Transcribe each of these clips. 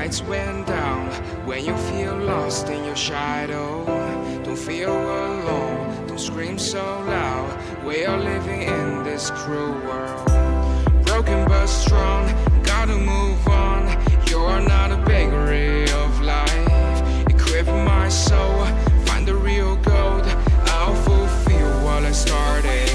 lights went down. When you feel lost in your shadow, don't feel alone, don't scream so loud. We are living in this cruel world, broken but strong, gotta move on. You're not a bakery of life, equip my soul, find the real gold. I'll fulfill what I started.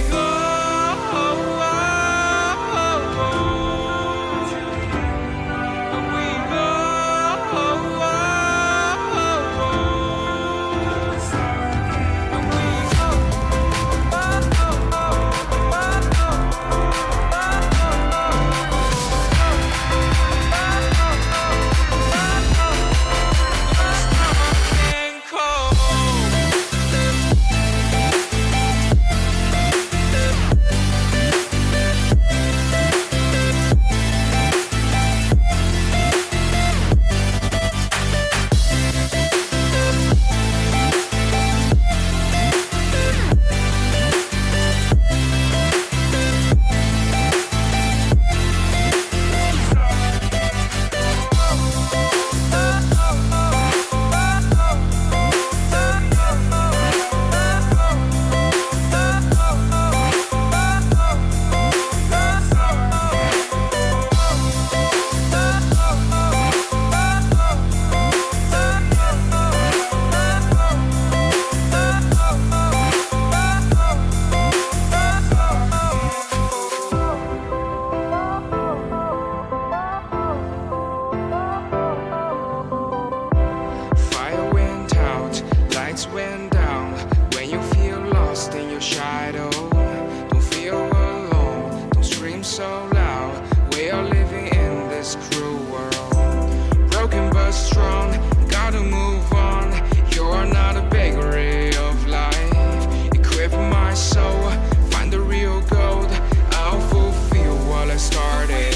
Went down. When you feel lost in your shadow, don't feel alone, don't scream so loud. We are living in this cruel world, broken but strong, gotta move on. You're not a bakery of life, equip my soul, find the real gold. I'll fulfill what I started.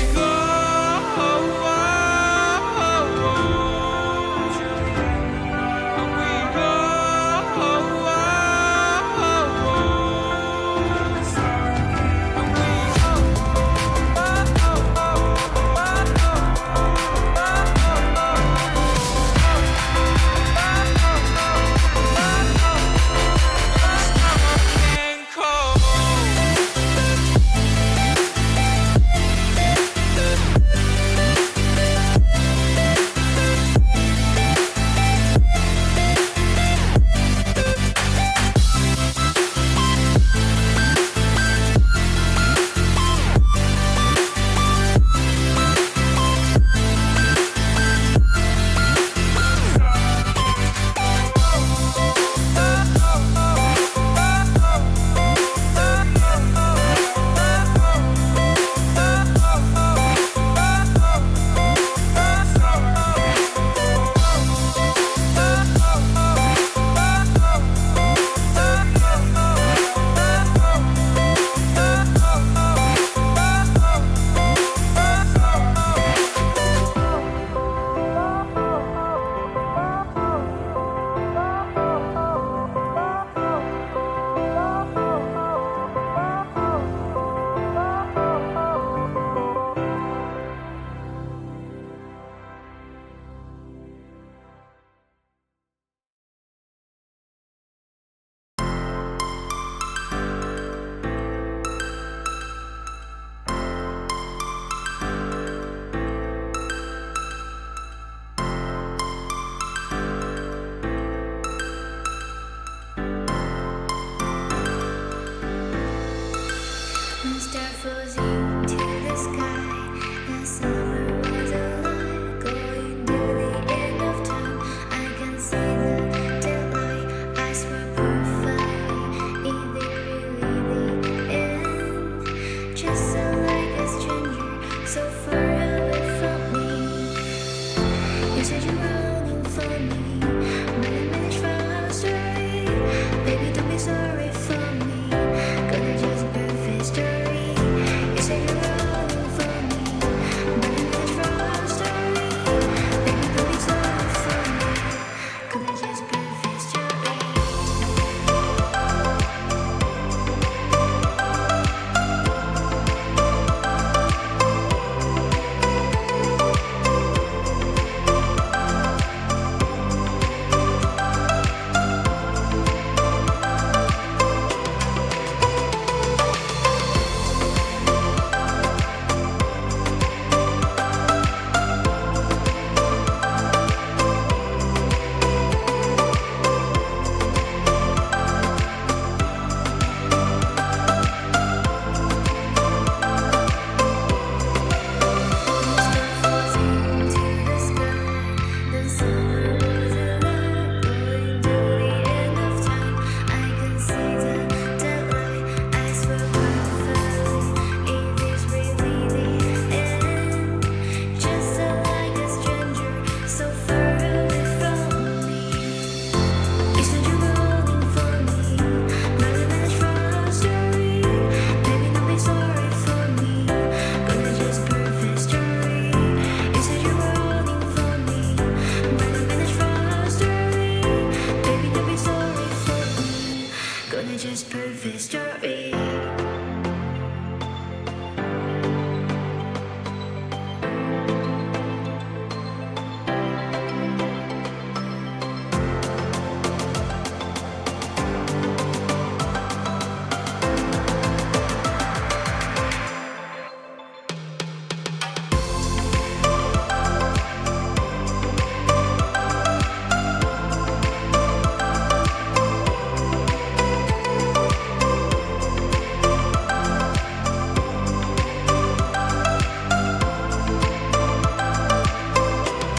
So far away from me, you said you were